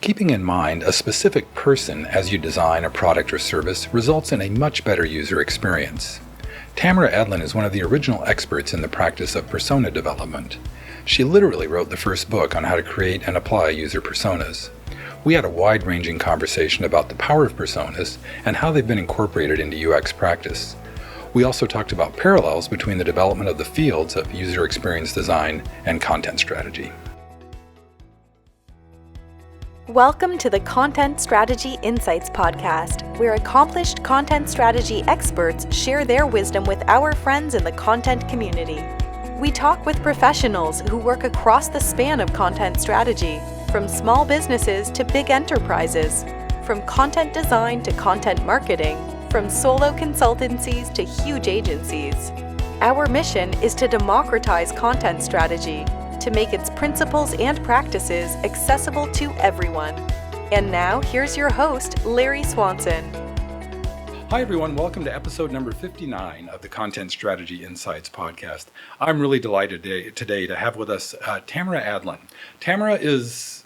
Keeping in mind a specific person as you design a product or service results in a much better user experience. Tamara Adlin is one of the original experts in the practice of persona development. She literally wrote the first book on how to create and apply user personas. We had a wide-ranging conversation about the power of personas and how they've been incorporated into UX practice. We also talked about parallels between the development of the fields of user experience design and content strategy. Welcome to the Content Strategy Insights podcast, where accomplished content strategy experts share their wisdom with our friends in the content community. We talk with professionals who work across the span of content strategy, from small businesses to big enterprises, from content design to content marketing, from solo consultancies to huge agencies. Our mission is to democratize content strategy, to make its principles and practices accessible to everyone. And now, here's your host, Larry Swanson. Hi everyone, welcome to episode number 59 of the Content Strategy Insights podcast. I'm really delighted today to have with us Tamara Adlin. Tamara is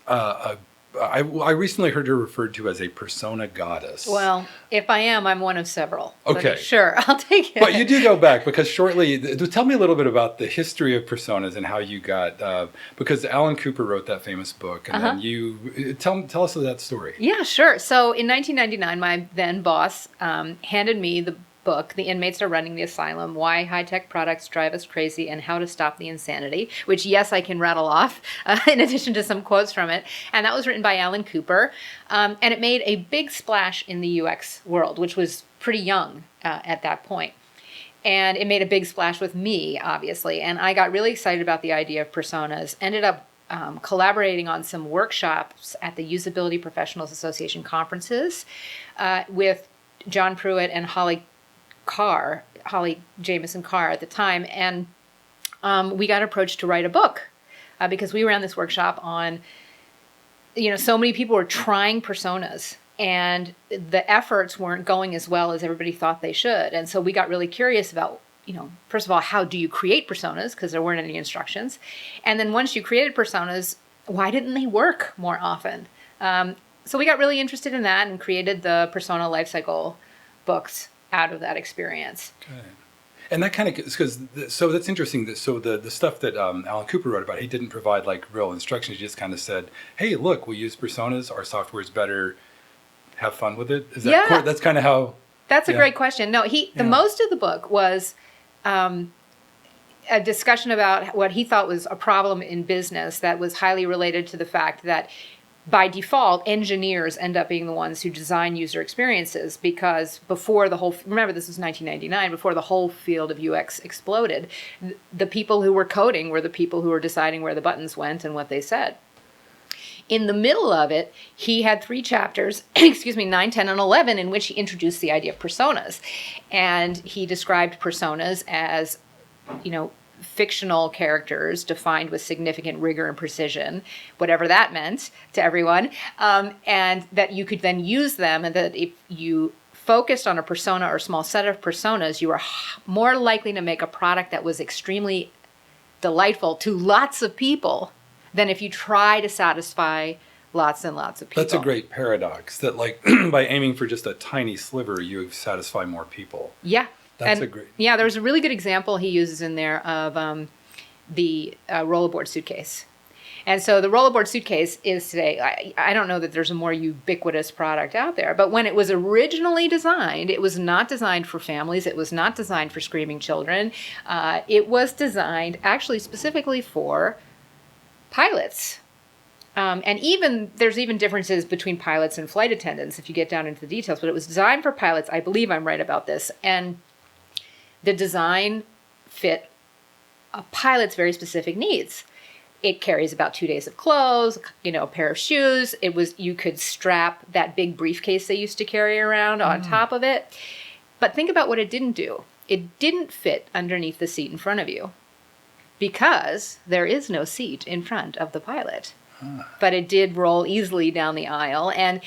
I recently heard her referred to as a persona goddess. Well, if I am, I'm one of several. Okay. But sure, I'll take it. But you do go back because shortly, tell me a little bit about the history of personas and how you got, because Alan Cooper wrote that famous book, and then you, tell us that story. Yeah, sure. So in 1999, my then boss handed me the book, The Inmates Are Running the Asylum, Why High-Tech Products Drive Us Crazy and How to Stop the Insanity, which, yes, I can rattle off in addition to some quotes from it. And that was written by Alan Cooper. And it made a big splash in the UX world, which was pretty young at that point. And it made a big splash with me, obviously. And I got really excited about the idea of personas, ended up collaborating on some workshops at the Usability Professionals Association conferences with John Pruitt and Holly Jamison Carr at the time, and we got approached to write a book because we ran this workshop on, so many people were trying personas and the efforts weren't going as well as everybody thought they should. And so we got really curious about, first of all, how do you create personas? Because there weren't any instructions. And then once you created personas, why didn't they work more often? So we got really interested in that and created the Persona Lifecycle books out of that experience. Okay. And that kind of, because, so that's interesting. So the stuff that Alan Cooper wrote about, he didn't provide like real instructions. He just kind of said, hey, look, we use personas. Our software is better. Have fun with it. Is that that's kind of how? That's a great question. No, the most of the book was a discussion about what he thought was a problem in business that was highly related to the fact that by default, engineers end up being the ones who design user experiences because remember this was 1999, before the whole field of UX exploded, the people who were coding were the people who were deciding where the buttons went and what they said. In the middle of it, he had 3 chapters, 9, 10, and 11, in which he introduced the idea of personas. And he described personas as, fictional characters defined with significant rigor and precision, whatever that meant to everyone, and that you could then use them, and that if you focused on a persona or a small set of personas, you were more likely to make a product that was extremely delightful to lots of people than if you try to satisfy lots and lots of people. That's a great paradox, that like by aiming for just a tiny sliver, you satisfy more people. Yeah. Great. Yeah, there was a really good example he uses in there of the RollAboard Suitcase. And so the RollAboard Suitcase is today, I don't know that there's a more ubiquitous product out there, but when it was originally designed, it was not designed for families. It was not designed for screaming children. It was designed actually specifically for pilots. And there's even differences between pilots and flight attendants if you get down into the details, but it was designed for pilots. I believe I'm right about this. And the design fit a pilot's very specific needs. It carries about 2 days of clothes, a pair of shoes. You could strap that big briefcase they used to carry around on top of it. But think about what it didn't do. It didn't fit underneath the seat in front of you because there is no seat in front of the pilot. But it did roll easily down the aisle. And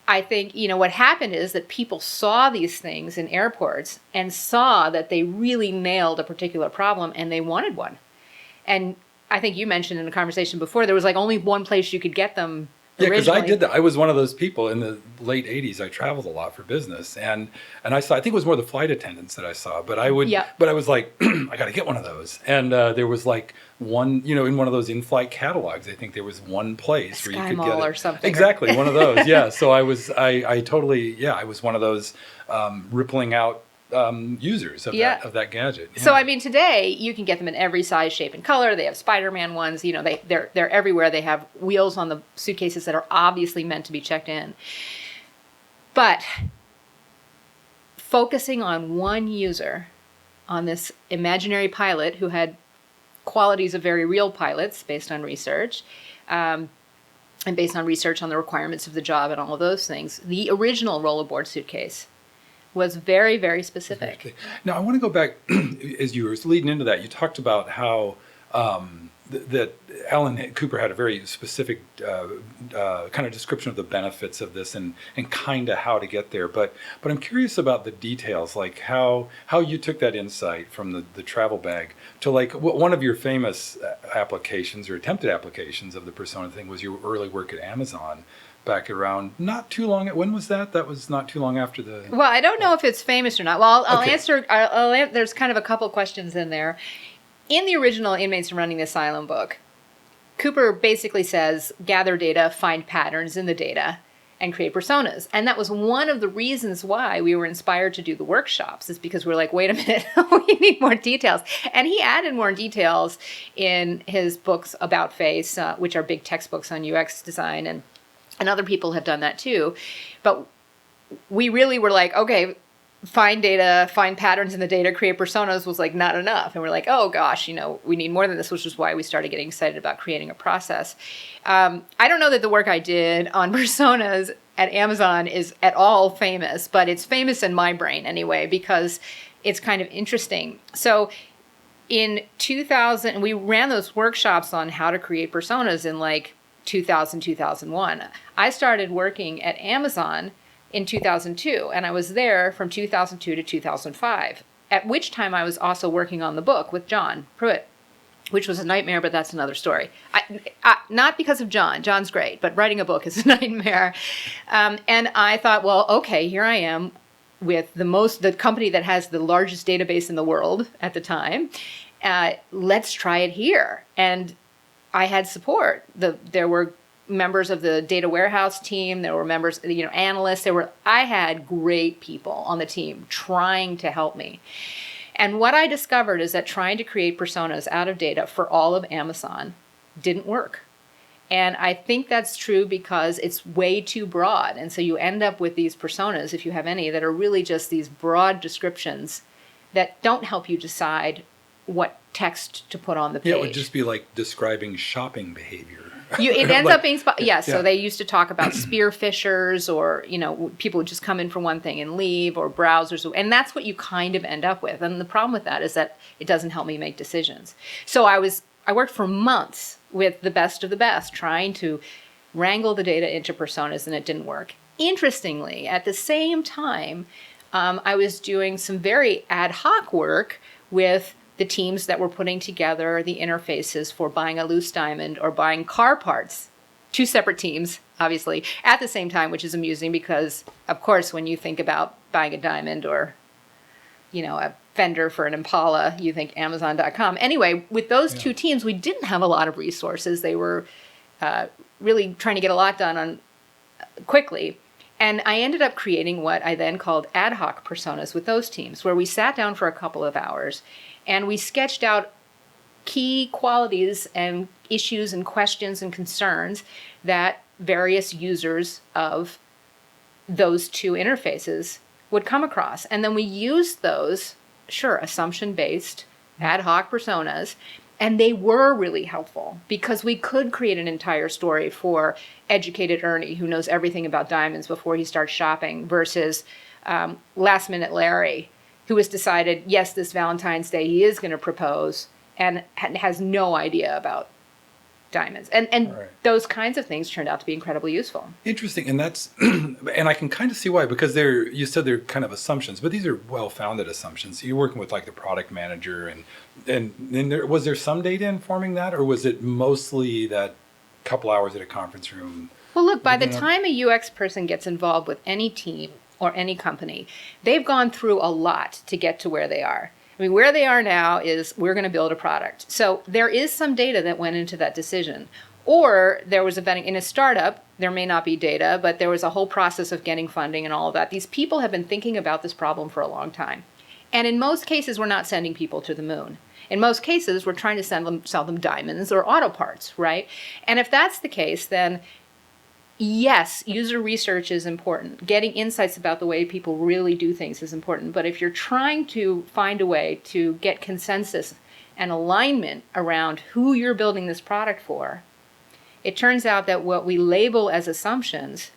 I think, what happened is that people saw these things in airports and saw that they really nailed a particular problem and they wanted one. And I think you mentioned in a conversation before, there was like only one place you could get them Yeah, because I originally. did that. I was one of those people in the late '80s. I traveled a lot for business, and I saw. I think it was more the flight attendants that I saw. But I would. Yeah. But I was like, I got to get one of those. And there was like one, in one of those in-flight catalogs. I think there was one place where you could get it. Or something. Exactly, one of those. Yeah. So I was. I totally. Yeah, I was one of those rippling out users of that gadget. Yeah. So I mean, today you can get them in every size, shape, and color. They have Spider-Man ones. They're everywhere. They have wheels on the suitcases that are obviously meant to be checked in. But focusing on one user, on this imaginary pilot who had qualities of very real pilots based on research, and based on research on the requirements of the job and all of those things, the original RollAboard Suitcase was very, very specific. Now, I want to go back, as you were leading into that, you talked about how that Alan Cooper had a very specific kind of description of the benefits of this and kind of how to get there. But I'm curious about the details, like how you took that insight from the travel bag to like one of your famous applications or attempted applications of the persona thing was your early work at Amazon. Back around not too long. When was that? That was not too long after the. Well, I don't know if it's famous or not. Well, I'll Okay. answer. There's kind of a couple questions in there. In the original Inmates Running the Asylum book, Cooper basically says gather data, find patterns in the data, and create personas. And that was one of the reasons why we were inspired to do the workshops, is because we're like, wait a minute, we need more details. And he added more details in his books about Face, which are big textbooks on UX design, and other people have done that too. But we really were like, okay, find data, find patterns in the data, create personas was like not enough. And we're like, oh gosh, we need more than this, which is why we started getting excited about creating a process. I don't know that the work I did on personas at Amazon is at all famous, but it's famous in my brain anyway, because it's kind of interesting. So in 2000, we ran those workshops on how to create personas in like 2000, 2001. I started working at Amazon in 2002, and I was there from 2002 to 2005, at which time I was also working on the book with John Pruitt, which was a nightmare, but that's another story. Not because of John. John's great, but writing a book is a nightmare. And I thought, well, okay, here I am with the company that has the largest database in the world at the time. Let's try it here. And I had support. There were members of the data warehouse team. There were members, analysts. I had great people on the team trying to help me. And what I discovered is that trying to create personas out of data for all of Amazon didn't work. And I think that's true because it's way too broad. And so you end up with these personas, if you have any, that are really just these broad descriptions that don't help you decide what text to put on the page. Yeah, it would just be like describing shopping behavior. It ends Like- up being, so they used to talk about spear fishers, or, people would just come in for one thing and leave, or browsers, and that's what you kind of end up with. And the problem with that is that it doesn't help me make decisions. So I worked for months with the best of the best, trying to wrangle the data into personas, and it didn't work. Interestingly, at the same time, I was doing some very ad hoc work with the teams that were putting together the interfaces for buying a loose diamond or buying car parts. Two separate teams, obviously, at the same time, which is amusing because, of course, when you think about buying a diamond or, a fender for an Impala, you think Amazon.com. Anyway, with those two teams, we didn't have a lot of resources. They were really trying to get a lot done on quickly. And I ended up creating what I then called ad hoc personas with those teams, where we sat down for a couple of hours and we sketched out key qualities and issues and questions and concerns that various users of those two interfaces would come across. And then we used those, assumption-based ad hoc personas, and they were really helpful because we could create an entire story for educated Ernie, who knows everything about diamonds before he starts shopping, versus last minute Larry, who has decided, yes, this Valentine's Day he is going to propose and has no idea about diamonds. And Right. those kinds of things turned out to be incredibly useful. Interesting, and that's, and I can kind of see why, because you said they're kind of assumptions, but these are well-founded assumptions. You're working with like the product manager, and was there some data informing that, or was it mostly that couple hours at a conference room. Well, look, by the time a UX person gets involved with any team or any company, they've gone through a lot to get to where they are. I mean, where they are now is we're going to build a product. So there is some data that went into that decision. Or there was a vetting in a startup, there may not be data, but there was a whole process of getting funding and all of that. These people have been thinking about this problem for a long time. And in most cases, we're not sending people to the moon. In most cases, we're trying to sell them diamonds or auto parts, right? And if that's the case, then yes, user research is important. Getting insights about the way people really do things is important. But if you're trying to find a way to get consensus and alignment around who you're building this product for, it turns out that what we label as assumptions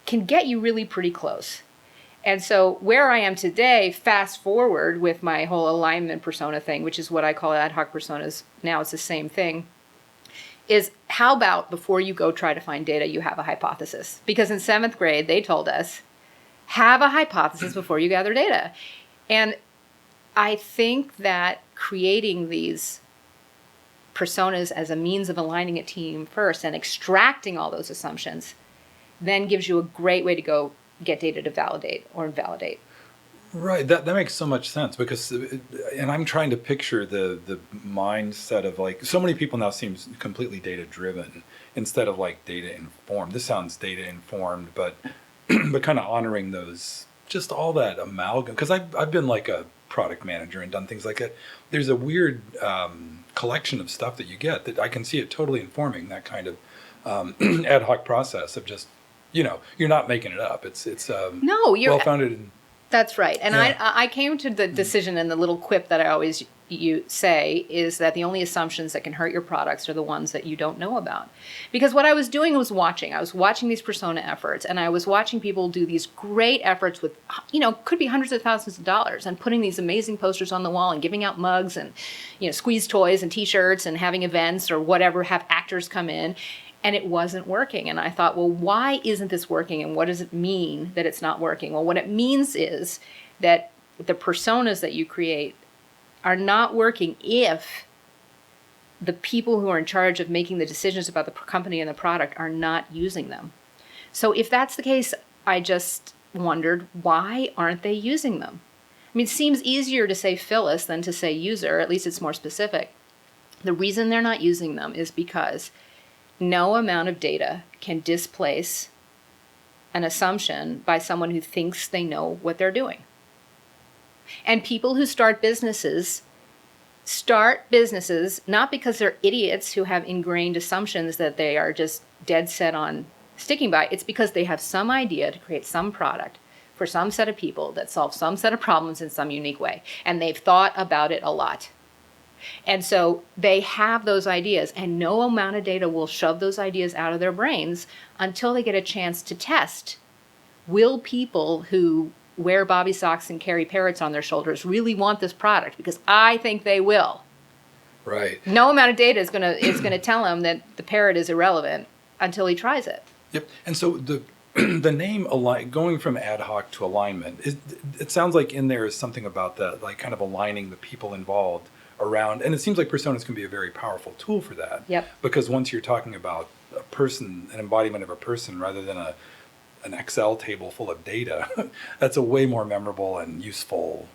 can get you really pretty close. And so where I am today, fast forward with my whole alignment persona thing, which is what I call ad hoc personas, now it's the same thing, is how about before you go try to find data, you have a hypothesis? Because in 7th grade, they told us, have a hypothesis before you gather data. And I think that creating these personas as a means of aligning a team first and extracting all those assumptions then gives you a great way to go get data to validate or invalidate. Right, that makes so much sense because, and I'm trying to picture the mindset of like, so many people now seem completely data driven instead of like data informed. This sounds data informed, but kind of honoring those, just all that amalgam, because I've been like a product manager and done things like that. There's a weird collection of stuff that you get that I can see it totally informing that kind of ad hoc process of just, you're not making it up. It's no, you're well-founded. That's right. And yeah. I came to the decision, and the little quip that I always say is that the only assumptions that can hurt your products are the ones that you don't know about. Because what I was doing was watching. I was watching these persona efforts, and I was watching people do these great efforts with, could be hundreds of thousands of dollars, and putting these amazing posters on the wall and giving out mugs and, squeeze toys and T-shirts and having events or whatever, have actors come in. And it wasn't working. And I thought, well, why isn't this working? And what does it mean that it's not working? Well, what it means is that the personas that you create are not working if the people who are in charge of making the decisions about the company and the product are not using them. So if that's the case, I just wondered, why aren't they using them? I mean, it seems easier to say Phyllis than to say user, at least it's more specific. The reason they're not using them is because no amount of data can displace an assumption by someone who thinks they know what they're doing. And people who start businesses not because they're idiots who have ingrained assumptions that they are just dead set on sticking by. It's because they have some idea to create some product for some set of people that solves some set of problems in some unique way. And they've thought about it a lot. And so they have those ideas, and no amount of data will shove those ideas out of their brains until they get a chance to test. Will people who wear bobby socks and carry parrots on their shoulders really want this product? Because I think they will. Right. No amount of data is gonna tell him that the parrot is irrelevant until he tries it. Yep. And so the name going from ad hoc to alignment, it sounds like in there is something about that, like kind of aligning the people involved around, and it seems like personas can be a very powerful tool for that. Yep. Because once you're talking about a person, an embodiment of a person, rather than an Excel table full of data, that's a way more memorable and useful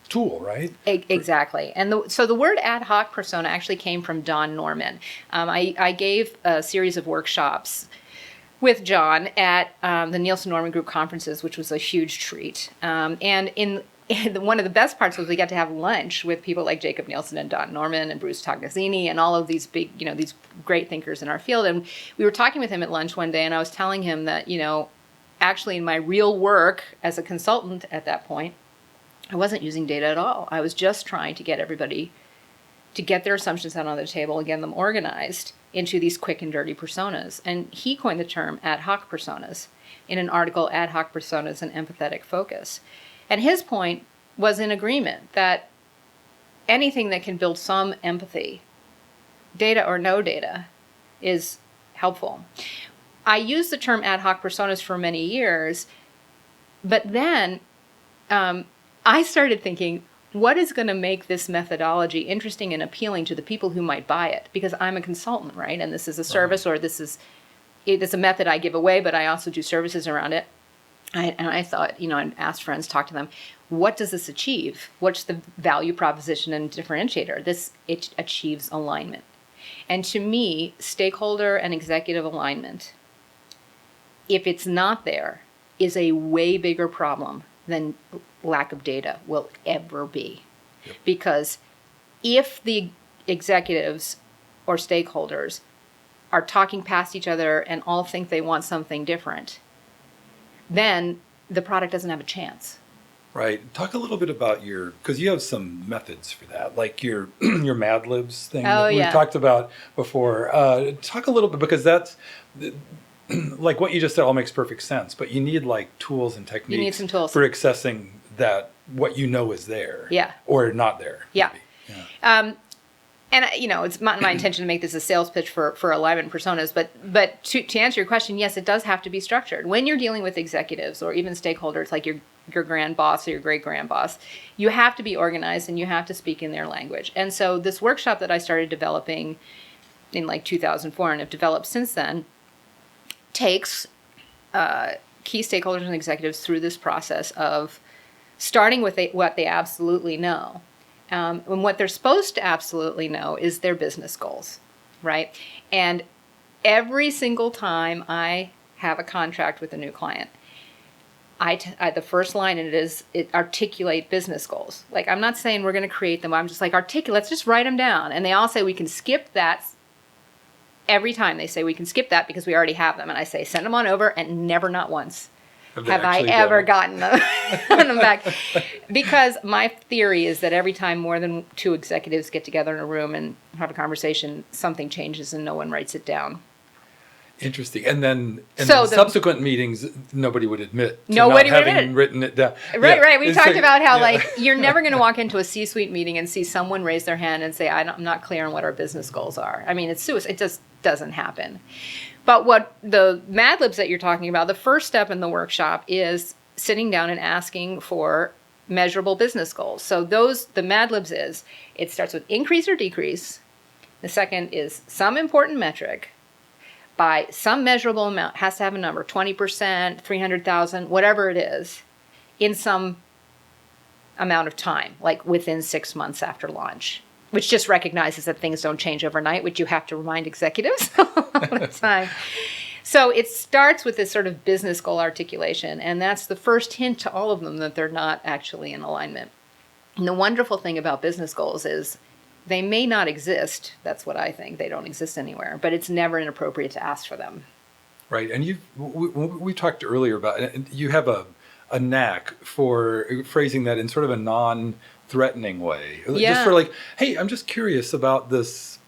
tool, right? Exactly. And so the word ad hoc persona actually came from Don Norman. I gave a series of workshops with John at the Nielsen Norman Group conferences, which was a huge treat. And one of the best parts was we got to have lunch with people like Jacob Nielsen and Don Norman and Bruce Tognazini and all of these big, these great thinkers in our field. And we were talking with him at lunch one day, and I was telling him that, actually in my real work as a consultant at that point, I wasn't using data at all. I was just trying to get everybody to get their assumptions out on the table and get them organized into these quick and dirty personas. And he coined the term ad hoc personas in an article, Ad Hoc Personas and Empathetic Focus. And his point was in agreement that anything that can build some empathy, data or no data, is helpful. I used the term ad hoc personas for many years, but then I started thinking, what is going to make this methodology interesting and appealing to the people who might buy it? Because I'm a consultant, right? And this is a service, or it's a method I give away, but I also do services around it. And I thought, I asked friends, talk to them, what does this achieve? What's the value proposition and differentiator? It achieves alignment. And to me, stakeholder and executive alignment, if it's not there, is a way bigger problem than lack of data will ever be. Yep. Because if the executives or stakeholders are talking past each other and all think they want something different, then the product doesn't have a chance. Right. Talk a little bit about because you have some methods for that, like your Mad Libs thing that we've talked about before. Talk a little bit, because that's like what you just said all makes perfect sense, but you need like tools and techniques. You need some tools for accessing what is there. Yeah. Or not there. Yeah. Yeah. And it's not my intention to make this a sales pitch for alignment personas, but to answer your question, yes, it does have to be structured. When you're dealing with executives or even stakeholders like your grand boss or your great grand boss, you have to be organized and you have to speak in their language. And so this workshop that I started developing in like 2004 and have developed since then takes key stakeholders and executives through this process of starting with what they absolutely know. And what they're supposed to absolutely know is their business goals, right? And every single time I have a contract with a new client, the first line in it articulate business goals. Like, I'm not saying we're going to create them. I'm just like, let's just write them down. And they all say we can skip that. Every time they say we can skip that because we already have them. And I say, send them on over, and never, not once have I ever gotten them back. Because my theory is that every time more than two executives get together in a room and have a conversation, something changes and no one writes it down. Interesting. And then subsequent meetings, nobody would admit to not having written it down. Right. We talked about how you're never going to walk into a C-suite meeting and see someone raise their hand and say, I'm not clear on what our business goals are. I mean, it's suicide. It just doesn't happen. But what the Mad Libs that you're talking about, the first step in the workshop is sitting down and asking for measurable business goals. So the Mad Libs it starts with increase or decrease. The second is some important metric by some measurable amount, has to have a number, 20%, 300,000, whatever it is, in some amount of time, like within 6 months after launch, which just recognizes that things don't change overnight, which you have to remind executives all the time. So it starts with this sort of business goal articulation, and that's the first hint to all of them that they're not actually in alignment. And the wonderful thing about business goals is they may not exist. That's what I think. They don't exist anywhere, but it's never inappropriate to ask for them. Right. And we talked earlier about, you have a knack for phrasing that in sort of a non-threatening way. Yeah. Just for like, hey, I'm just curious about this.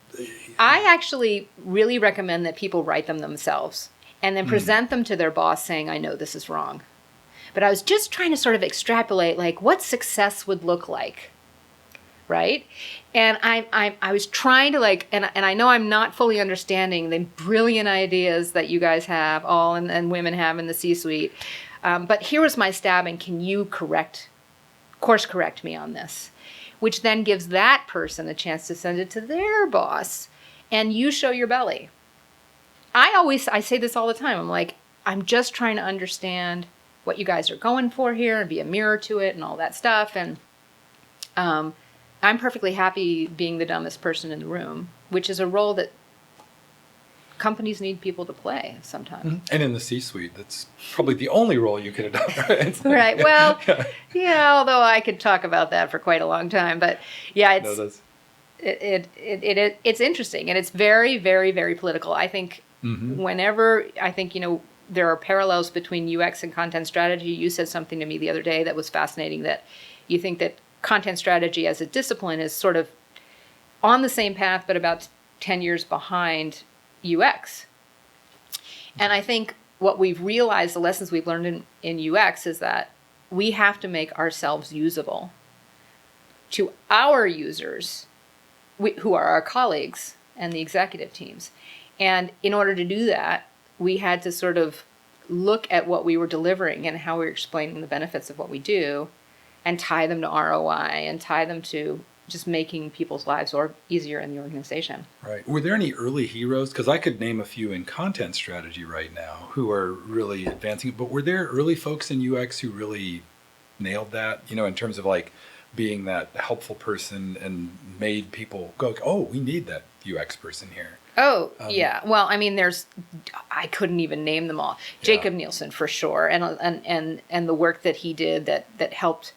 I actually really recommend that people write them themselves and then present them to their boss saying, I know this is wrong. But I was just trying to sort of extrapolate like what success would look like. Right? And I was trying to and I know I'm not fully understanding the brilliant ideas that you guys have, all and women have in the C-suite. But here was my stab, and can you course correct me on this? Which then gives that person a chance to send it to their boss, and you show your belly. I say this all the time. I'm like, I'm just trying to understand what you guys are going for here and be a mirror to it and all that stuff. And I'm perfectly happy being the dumbest person in the room, which is a role that companies need people to play sometimes. And in the C-suite, that's probably the only role you could have done, right? Right. Well, yeah, although I could talk about that for quite a long time. But yeah, it's interesting, and it's very, very, very political. I think there are parallels between UX and content strategy. You said something to me the other day that was fascinating, that you think that content strategy as a discipline is sort of on the same path, but about 10 years behind UX. And I think what we've realized, the lessons we've learned in UX, is that we have to make ourselves usable to our users, who are our colleagues and the executive teams. And in order to do that, we had to sort of look at what we were delivering and how we were explaining the benefits of what we do, and tie them to ROI and tie them to just making people's lives easier in the organization. Right. Were there any early heroes? Because I could name a few in content strategy right now who are really advancing. But were there early folks in UX who really nailed that, in terms of like being that helpful person and made people go, oh, we need that UX person here? Oh, yeah. Well, I mean, I couldn't even name them all. Jacob Nielsen, for sure. And the work that he did that helped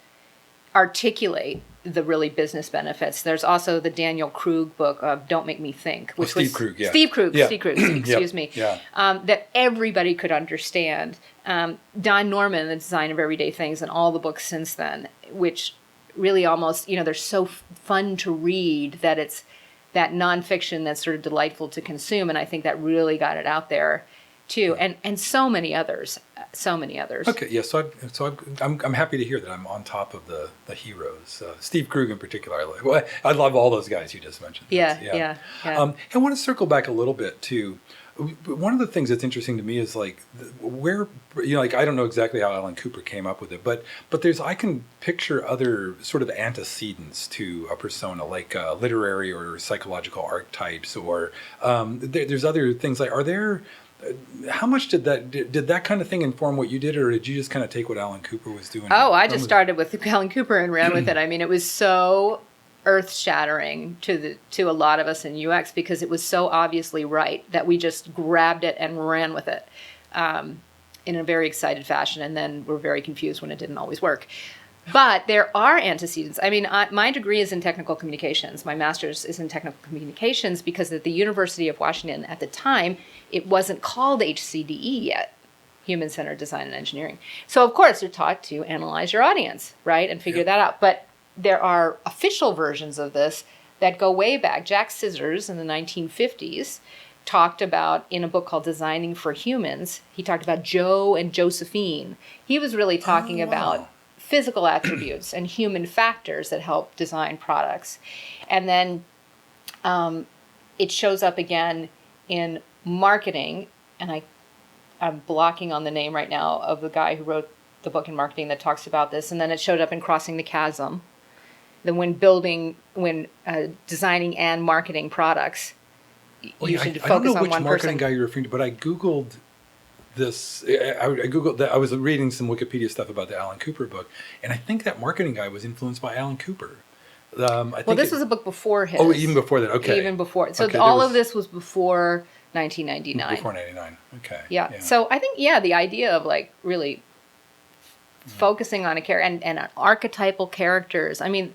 articulate the really business benefits. There's also the Daniel Krug book of Don't Make Me Think, which was Steve Krug, excuse me, that everybody could understand. Don Norman, The Design of Everyday Things, and all the books since then, which really almost, they're so fun to read that it's that nonfiction that's sort of delightful to consume. And I think that really got it out there too. And so many others. Okay. Yeah. So I'm happy to hear that I'm on top of the heroes. Steve Krug in particular. I love all those guys you just mentioned. Yeah. I want to circle back a little bit to one of the things that's interesting to me is like where, I don't know exactly how Alan Cooper came up with it, but I can picture other sort of antecedents to a persona, like literary or psychological archetypes, or there's other things like, how much did that kind of thing inform what you did, or did you just kind of take what Alan Cooper was doing? Oh, I just started with Alan Cooper and ran with it. I mean, it was so earth-shattering to a lot of us in UX because it was so obviously right that we just grabbed it and ran with it in a very excited fashion, and then we're very confused when it didn't always work. But there are antecedents. I mean, my degree is in technical communications. My master's is in technical communications because at the University of Washington at the time, it wasn't called HCDE yet, Human-Centered Design and Engineering. So, of course, you're taught to analyze your audience, right, and figure that out. But there are official versions of this that go way back. Jack Scissors in the 1950s talked about, in a book called Designing for Humans, he talked about Joe and Josephine. He was really talking about physical attributes and human factors that help design products. And then it shows up again in marketing, and I'm blocking on the name right now of the guy who wrote the book in marketing that talks about this. And then it showed up in Crossing the Chasm. Then when designing and marketing products, you should focus on one person. I don't know which marketing guy you're referring to, but I Googled this. I Googled that. I was reading some Wikipedia stuff about the Alan Cooper book, and I think that marketing guy was influenced by Alan Cooper. This was a book before his. Oh, even before that. Okay. Even before. So all of this was before 1999. Before 99. Okay. Yeah. So I think, the idea of like really focusing on a character and archetypal characters. I mean,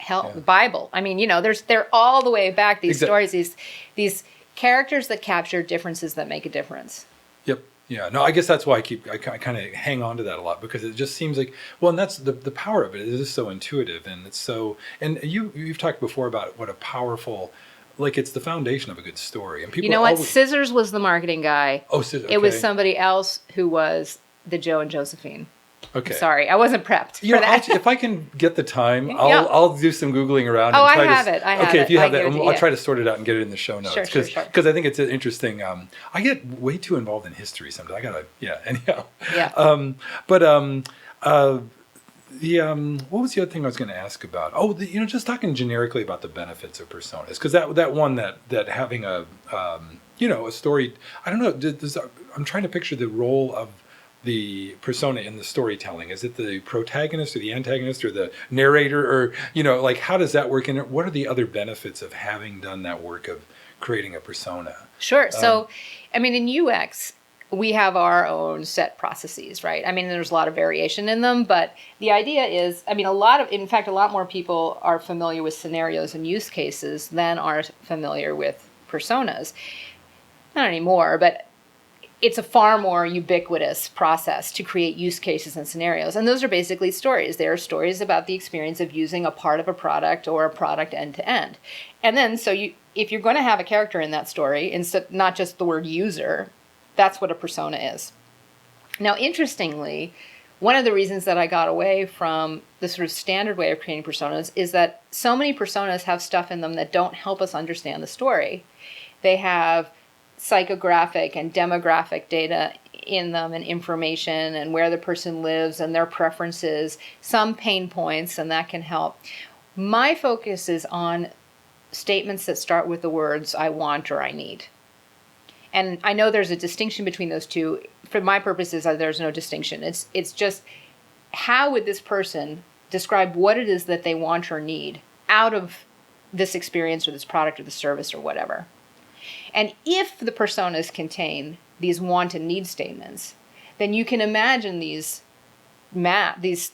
the Bible. I mean, they're all the way back, these stories, these characters that capture differences that make a difference. Yep. Yeah. No, I guess that's why I kind of hang on to that a lot, because it just seems like, and that's the power of it. It is so intuitive, and it's so, and you've talked before about what a powerful, like, it's the foundation of a good story. And people, Scissors was the marketing guy. Oh, Scissors. Okay. It was somebody else who was the Joe and Josephine. Okay. I'm sorry, I wasn't prepped for that. If I can get the time, I'll do some Googling around. I have it. Okay, if you have that, I'll try to sort it out and get it in the show notes. Sure. Because I think it's interesting. I get way too involved in history sometimes. Anyhow. Yeah. What was the other thing I was going to ask about? Oh, just talking generically about the benefits of personas, because that one that having a story. I don't know. I'm trying to picture the role of the persona in the storytelling. Is it the protagonist or the antagonist or the narrator, or how does that work? And what are the other benefits of having done that work of creating a persona? Sure. So, in UX, we have our own set processes, right? I mean, there's a lot of variation in them, but the idea is, a lot more people are familiar with scenarios and use cases than are familiar with personas. Not anymore, but it's a far more ubiquitous process to create use cases and scenarios. And those are basically stories. They are stories about the experience of using a part of a product or a product end to end. And then, if you're going to have a character in that story, instead, not just the word user, that's what a persona is. Now, interestingly, one of the reasons that I got away from the sort of standard way of creating personas is that so many personas have stuff in them that don't help us understand the story. They have psychographic and demographic data in them and information and where the person lives and their preferences, some pain points, and that can help. My focus is on statements that start with the words I want or I need. And I know there's a distinction between those two. For my purposes, there's no distinction. It's just, how would this person describe what it is that they want or need out of this experience or this product or the service or whatever. And if the personas contain these want and need statements, then you can imagine these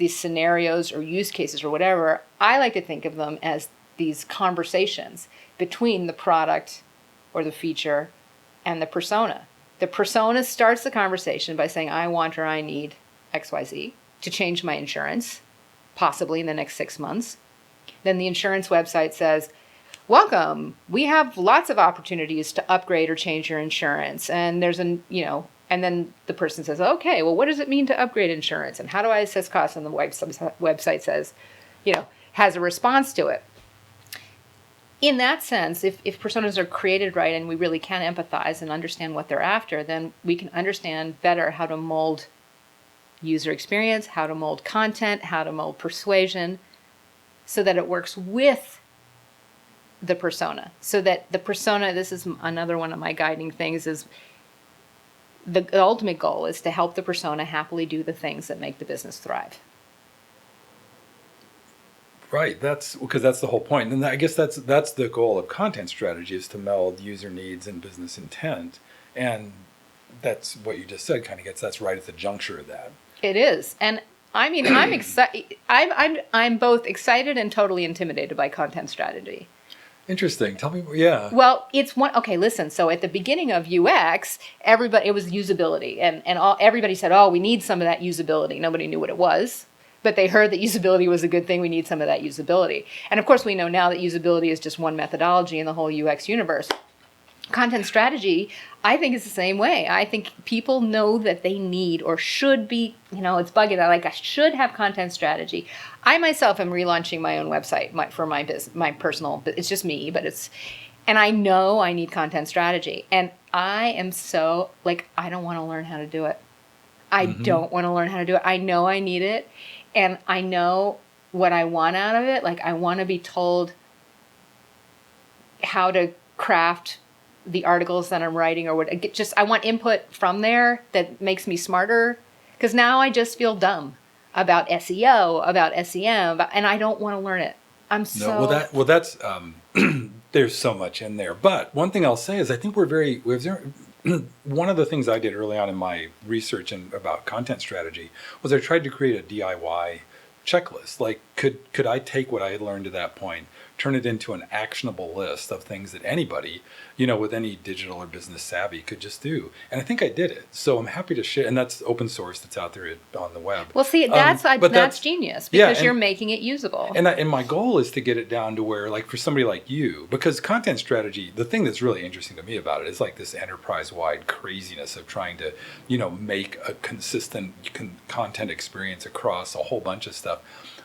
scenarios or use cases or whatever. I like to think of them as these conversations between the product or the feature and the persona. The persona starts the conversation by saying, I want or I need XYZ to change my insurance, possibly in the next 6 months. Then the insurance website says, welcome, we have lots of opportunities to upgrade or change your insurance. And there's and then the person says, okay, well, what does it mean to upgrade insurance? And how do I assess costs? And the website says, has a response to it. In that sense, if personas are created right and we really can empathize and understand what they're after, then we can understand better how to mold user experience, how to mold content, how to mold persuasion, so that it works with the persona. So that the persona, this is another one of my guiding things, is the ultimate goal is to help the persona happily do the things that make the business thrive. Right, that's because that's the whole point. And I guess that's the goal of content strategy, is to meld user needs and business intent. And that's what you just said, kind of that's right at the juncture of that. It is. And I mean, I'm excited. I'm both excited and totally intimidated by content strategy. Interesting. Tell me, yeah. Well, it's one. Okay, listen. So at the beginning of UX, it was usability, and everybody said, "Oh, we need some of that usability." Nobody knew what it was, but they heard that usability was a good thing. We need some of that usability, and of course, we know now that usability is just one methodology in the whole UX universe. Content strategy, I think, is the same way. I think people know that they need or should be, it's bugging. I should have content strategy. I myself am relaunching my own website for my business, my personal, it's just me, and I know I need content strategy. And I am so, I don't want to learn how to do it. I don't want to learn how to do it. I know I need it. And I know what I want out of it. I want to be told how to craft the articles that I'm writing, or I want input from there that makes me smarter, because now I just feel dumb about SEO, about SEM, and I don't want to learn it. That's there's so much in there. But one thing I'll say is I think one of the things I did early on in my research about content strategy was I tried to create a DIY checklist. Could I take what I had learned to that point, turn it into an actionable list of things that anybody, with any digital or business savvy could just do. And I think I did it. So I'm happy to share. And that's open source, that's out there on the web. Well, see, that's genius, because you're making it usable. And my goal is to get it down to where, for somebody like you, because content strategy, the thing that's really interesting to me about it is this enterprise-wide craziness of trying to, make a consistent content experience across a whole bunch of stuff.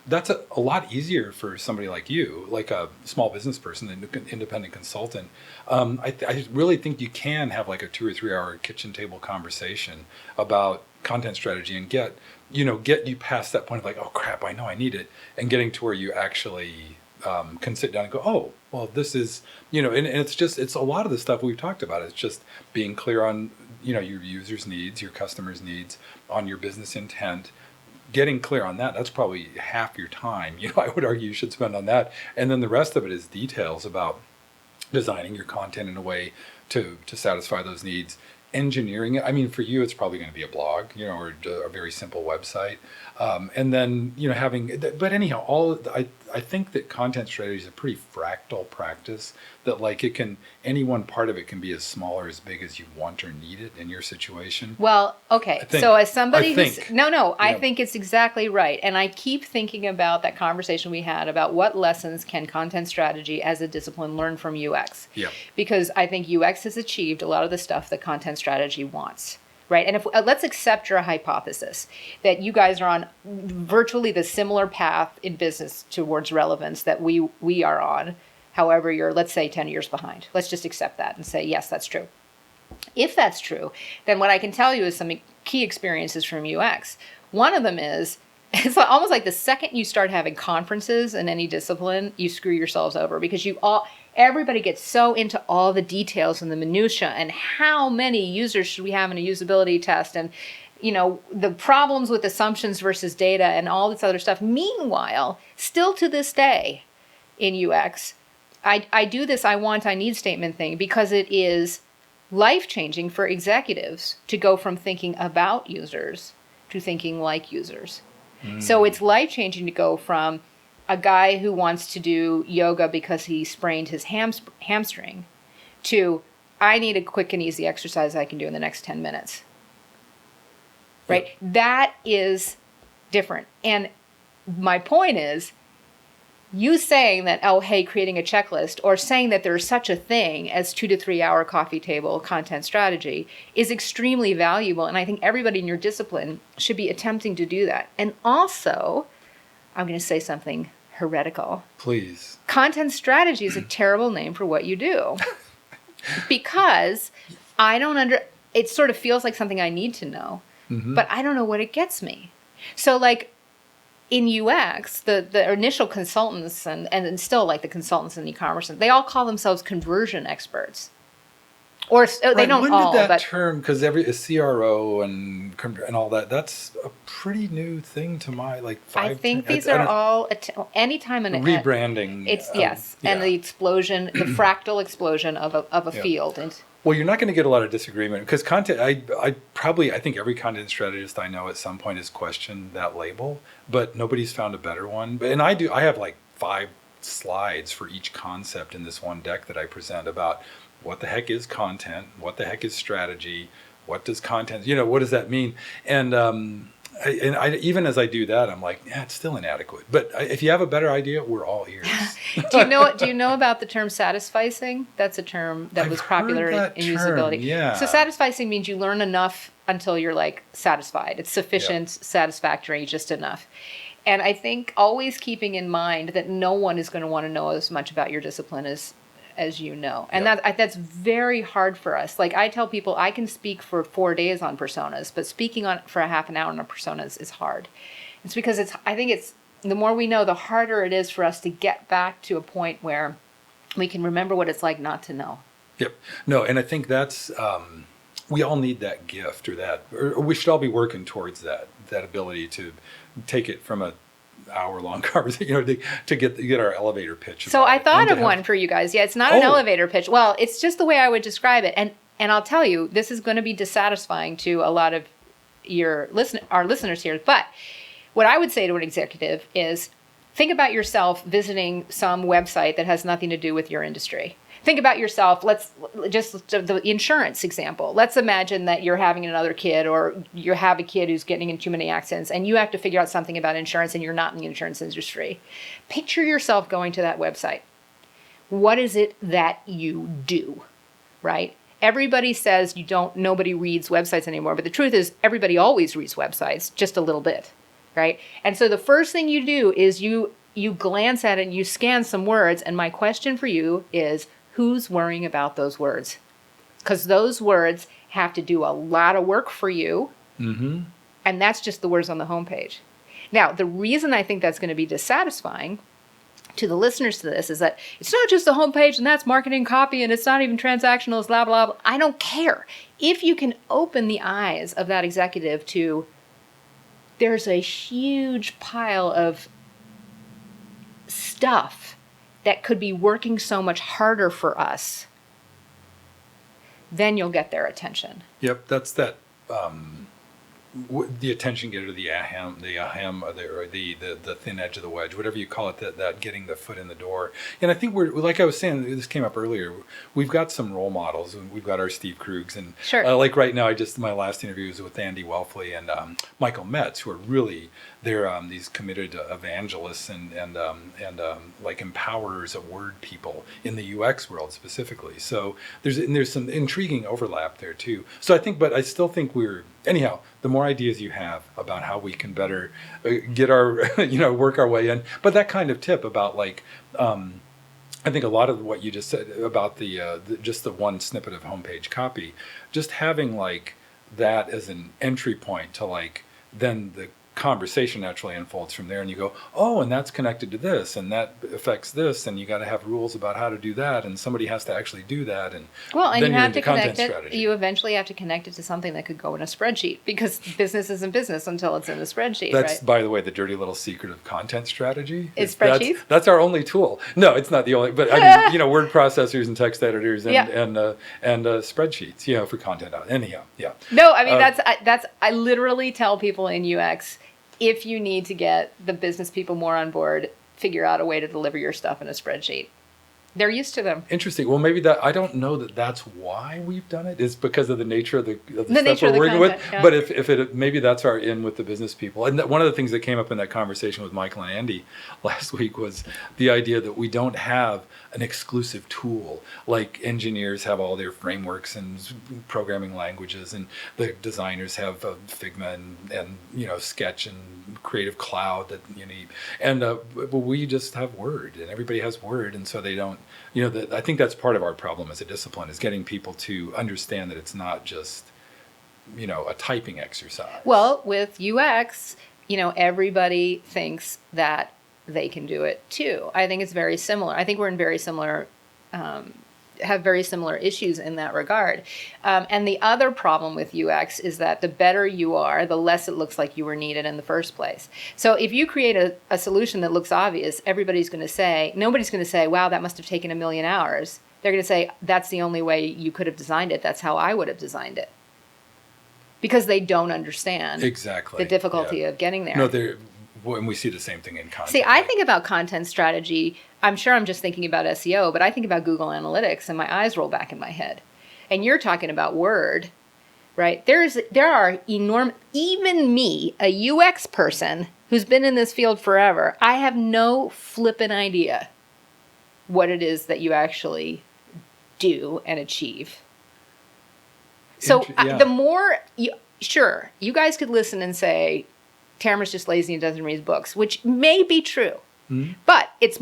That's a lot easier for somebody like you, like a small business person, an independent consultant. I really think you can have a 2 or 3 hour kitchen table conversation about content strategy and get you past that point of oh crap, I know I need it, and getting to where you actually can sit down and go, oh, well, this is, and it's a lot of the stuff we've talked about. It's just being clear on, your users' needs, your customers' needs, on your business intent. Getting clear on that's probably half your time. I would argue you should spend on that. And then the rest of it is details about designing your content in a way to satisfy those needs. Engineering it. I mean, for you, it's probably going to be a blog, or a very simple website. And then, having, but anyhow, I think that content strategy is a pretty fractal practice that any one part of it can be as small or as big as you want or need it in your situation. Well, okay. So as somebody I think it's exactly right. And I keep thinking about that conversation we had about what lessons can content strategy as a discipline learn from UX. Yeah. Because I think UX has achieved a lot of the stuff that content strategy wants. Right. And if let's accept your hypothesis that you guys are on virtually the similar path in business towards relevance that we are on. However, you're, let's say, 10 years behind. Let's just accept that and say, yes, that's true. If that's true, then what I can tell you is some key experiences from UX. One of them is, it's almost like the second you start having conferences in any discipline, you screw yourselves over, because everybody gets so into all the details and the minutia and how many users should we have in a usability test, and the problems with assumptions versus data and all this other stuff. Meanwhile, still to this day in UX, I do this I want, I need statement thing because it is life-changing for executives to go from thinking about users to thinking like users. So it's life-changing to go from a guy who wants to do yoga because he sprained his hamstring to, I need a quick and easy exercise I can do in the next 10 minutes. Right? Yep. That is different. And my point is, you saying that, oh, hey, creating a checklist, or saying that there's such a thing as 2 to 3 hour coffee table content strategy is extremely valuable. And I think everybody in your discipline should be attempting to do that. And also, I'm going to say something heretical. Please. Content strategy is a terrible name for what you do. Because it sort of feels like something I need to know, but I don't know what it gets me. So like, in UX, the initial consultants and still like the consultants in e-commerce, they all call themselves conversion experts. Or they don't all. When did that term, because a CRO and all that, that's a pretty new thing to my, like 5, I think 10, these are all, anytime in a rebranding. It's, yes, and the explosion, the fractal explosion of a field. And well, you're not going to get a lot of disagreement because content. I think every content strategist I know at some point has questioned that label, but nobody's found a better one. And I have like 5 slides for each concept in this one deck that I present about what the heck is content, what the heck is strategy, what does content, what does that mean? And I even as I do that, I'm like, it's still inadequate. But if you have a better idea, we're all ears. Do you know about the term satisficing? That's a term that was popular in usability. Yeah. So satisficing means you learn enough until you're like satisfied. It's sufficient, satisfactory, just enough. And I think always keeping in mind that no one is going to want to know as much about your discipline as you know. And that's very hard for us. Like I tell people I can speak for 4 days on personas, but speaking for a half an hour on personas is hard. It's because I think it's the more we know, the harder it is for us to get back to a point where we can remember what it's like not to know. Yep. No, and I think that's, we all need that gift or we should all be working towards that ability to take it from a hour-long conversation, to get our elevator pitch. So I thought of one for you guys. Yeah, it's not an elevator pitch. Well, it's just the way I would describe it. And I'll tell you, this is going to be dissatisfying to a lot of our listeners here. But what I would say to an executive is, think about yourself visiting some website that has nothing to do with your industry. Think about yourself, let's just the insurance example. Let's imagine that you're having another kid, or you have a kid who's getting in too many accidents, and you have to figure out something about insurance and you're not in the insurance industry. Picture yourself going to that website. What is it that you do, right? Everybody says nobody reads websites anymore, but the truth is everybody always reads websites, just a little bit, right? And so the first thing you do is you glance at it and you scan some words, and my question for you is, who's worrying about those words? Because those words have to do a lot of work for you. Mm-hmm. And that's just the words on the homepage. Now, the reason I think that's going to be dissatisfying to the listeners to this is that it's not just the homepage and that's marketing copy and it's not even transactional, it's blah, blah, blah. I don't care. If you can open the eyes of that executive to, there's a huge pile of stuff that could be working so much harder for us, then you'll get their attention. Yep, that's that. The attention getter, the ahem, or the thin edge of the wedge, whatever you call it, that getting the foot in the door. And I think we're, like I was saying, this came up earlier, we've got some role models, and we've got our Steve Krugs, and sure. Like right now, my last interview was with Andy Welfley and Michael Metz, who are really, they're these committed evangelists and like empowerers of word people in the UX world specifically. So there's some intriguing overlap there too. So I still think anyhow, the more ideas you have about how we can better get our, work our way in. But that kind of tip about like, I think a lot of what you just said about just the one snippet of homepage copy, just having like that as an entry point to like, then the conversation naturally unfolds from there, and you go, oh, and that's connected to this, and that affects this, and you got to have rules about how to do that, and somebody has to actually do that, and well, and then you you're have to into content connect it. strategy. You eventually have to connect it to something that could go in a spreadsheet, because business isn't business until it's in the spreadsheet. That's, right? by the way, the dirty little secret of content strategy. Is spreadsheets? That's our only tool. No, it's not the only, but I mean, word processors and text editors and Yeah. and spreadsheets, for content out. Anyhow, yeah. No, I mean I literally tell people in UX, if you need to get the business people more on board, figure out a way to deliver your stuff in a spreadsheet. They're used to them. Interesting. Well, maybe I don't know that that's why we've done it. It's because of the nature of the stuff nature we're of the working content, with. yeah. But if maybe that's our in with the business people. And one of the things that came up in that conversation with Michael and Andy last week was the idea that we don't have an exclusive tool. Like engineers have all their frameworks and programming languages, and the designers have Figma and Sketch and Creative Cloud that you need. And but we just have Word, and everybody has Word, and so they don't. I think that's part of our problem as a discipline, is getting people to understand that it's not just, a typing exercise. Well, with UX, everybody thinks that they can do it too. I think it's very similar. I think we're in very similar, have very similar issues in that regard. And the other problem with UX is that the better you are, the less it looks like you were needed in the first place. So if you create a solution that looks obvious, nobody's going to say, wow, that must have taken 1 million hours. They're going to say, that's the only way you could have designed it. That's how I would have designed it. Because they don't understand exactly the difficulty of getting there. No, and we see the same thing in content. See, I think about content strategy. I'm sure I'm just thinking about SEO, but I think about Google Analytics and my eyes roll back in my head. And you're talking about Word, right? There are enormous, even me, a UX person who's been in this field forever, I have no flippin' idea what it is that you actually do and achieve. So Yeah. the more, you guys could listen and say, Tamara's just lazy and doesn't read books, which may be true. Mm-hmm. But it's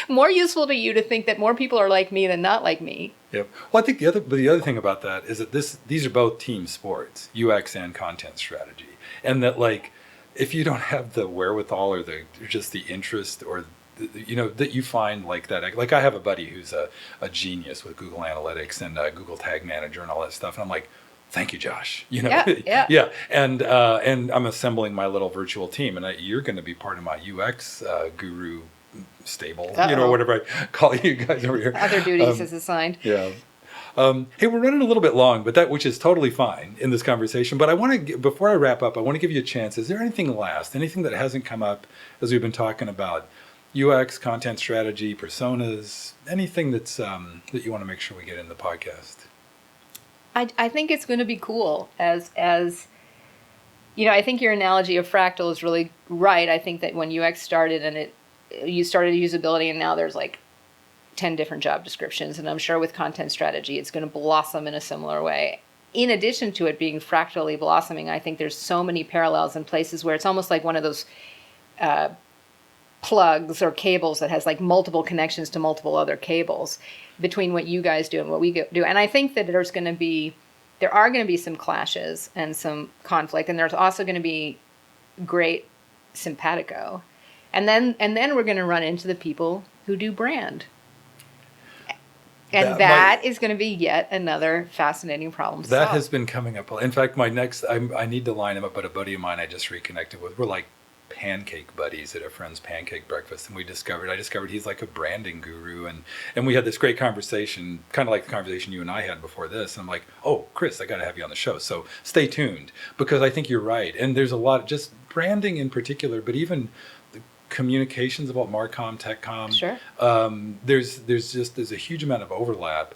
more useful to you to think that more people are like me than not like me. Yep. Well, I think the other thing about that is that these are both team sports, UX and content strategy, and that like if you don't have the wherewithal or just the interest or that you find like that. Like I have a buddy who's a genius with Google Analytics and Google Tag Manager and all that stuff, and I'm like, thank you, Josh. Yeah. And I'm assembling my little virtual team, and you're going to be part of my UX guru stable, whatever I call you guys over here. Other duties is assigned. Yeah. Hey, we're running a little bit long, which is totally fine in this conversation. But I want to, before I wrap up, I want to give you a chance. Is there anything that hasn't come up as we've been talking about UX, content strategy, personas, anything that's that you want to make sure we get in the podcast? I think it's going to be cool as I think your analogy of fractal is really right. I think that when UX started and you started usability, and now there's like 10 different job descriptions, and I'm sure with content strategy it's going to blossom in a similar way. In addition to it being fractally blossoming, I think there's so many parallels in places where it's almost like one of those plugs or cables that has like multiple connections to multiple other cables between what you guys do and what we do. And I think that there are going to be some clashes and some conflict, and there's also going to be great simpatico. And then we're going to run into the people who do brand. And that is going to be yet another fascinating problem to solve. That has been coming up. In fact, my next, I need to line him up, but a buddy of mine I just reconnected with, we're like pancake buddies at a friend's pancake breakfast, and I discovered he's like a branding guru, and we had this great conversation, kind of like the conversation you and I had before this. And I'm like, oh, Chris, I got to have you on the show, so stay tuned, because I think you're right. And there's a lot, just branding in particular, but even the communications about Marcom, TechCom. Sure. There's a huge amount of overlap.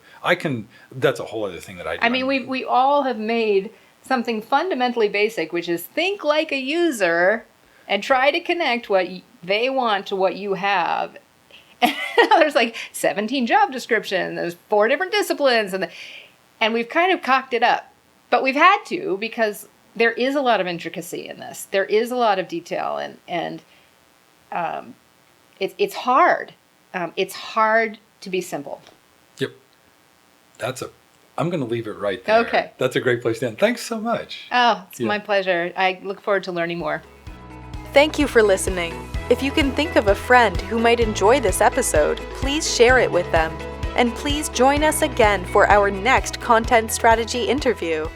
That's a whole other thing that I do. I mean, we all have made something fundamentally basic, which is think like a user and try to connect what they want to what you have. And there's like 17 job descriptions, there's 4 different disciplines, and we've kind of cocked it up. But we've had to, because there is a lot of intricacy in this. There is a lot of detail, and it's hard. It's hard to be simple. Yep. That's I'm going to leave it right there. Okay. That's a great place to end. Thanks so much. Oh, it's my pleasure. I look forward to learning more. Thank you for listening. If you can think of a friend who might enjoy this episode, please share it with them. And please join us again for our next content strategy interview.